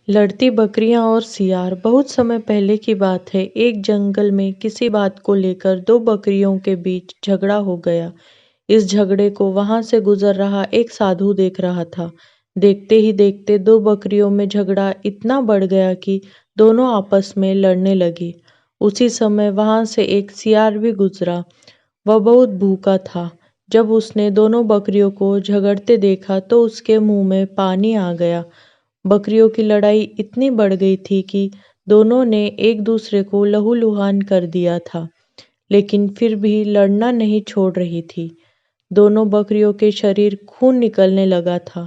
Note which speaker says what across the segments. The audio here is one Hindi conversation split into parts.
Speaker 1: लड़ती बकरियां और सियार। बहुत समय पहले की बात है। एक जंगल में किसी बात को लेकर दो बकरियों के बीच झगड़ा हो गया। इस झगड़े को वहां से गुजर रहा एक साधु देख रहा था। देखते ही देखते दो बकरियों में झगड़ा इतना बढ़ गया कि दोनों आपस में लड़ने लगी। उसी समय वहां से एक सियार भी गुजरा। वह बहुत भूखा था। जब उसने दोनों बकरियों को झगड़ते देखा तो उसके मुंह में पानी आ गया। बकरियों की लड़ाई इतनी बढ़ गई थी कि दोनों ने एक दूसरे को लहूलुहान कर दिया था, लेकिन फिर भी लड़ना नहीं छोड़ रही थी। दोनों बकरियों के शरीर खून निकलने लगा था।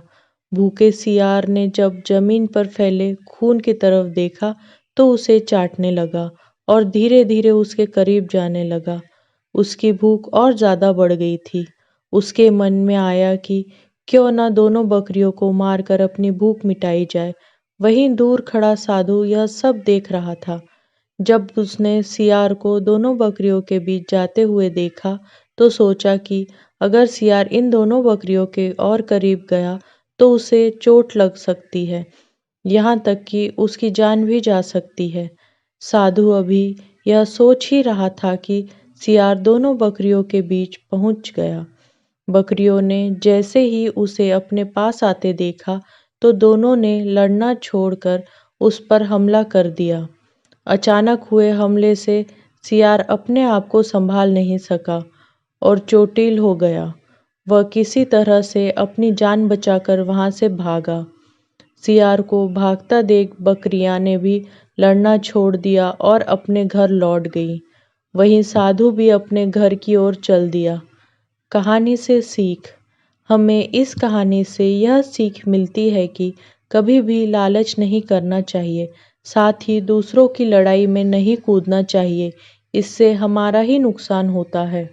Speaker 1: भूखे सियार ने जब जमीन पर फैले खून की तरफ देखा तो उसे चाटने लगा और धीरे धीरे उसके करीब जाने लगा। उसकी भूख और ज्यादा बढ़ गई थी। उसके मन में आया कि क्यों न दोनों बकरियों को मारकर अपनी भूख मिटाई जाए। वहीं दूर खड़ा साधु यह सब देख रहा था। जब उसने सियार को दोनों बकरियों के बीच जाते हुए देखा तो सोचा कि अगर सियार इन दोनों बकरियों के और करीब गया तो उसे चोट लग सकती है, यहाँ तक कि उसकी जान भी जा सकती है। साधु अभी यह सोच ही रहा था कि सियार दोनों बकरियों के बीच पहुंच गया। बकरियों ने जैसे ही उसे अपने पास आते देखा तो दोनों ने लड़ना छोड़कर उस पर हमला कर दिया। अचानक हुए हमले से सियार अपने आप को संभाल नहीं सका और चोटिल हो गया। वह किसी तरह से अपनी जान बचाकर वहां से भागा। सियार को भागता देख बकरियां ने भी लड़ना छोड़ दिया और अपने घर लौट गई। वहीं साधु भी अपने घर की ओर चल दिया। कहानी से सीख। हमें इस कहानी से यह सीख मिलती है कि कभी भी लालच नहीं करना चाहिए, साथ ही दूसरों की लड़ाई में नहीं कूदना चाहिए। इससे हमारा ही नुकसान होता है।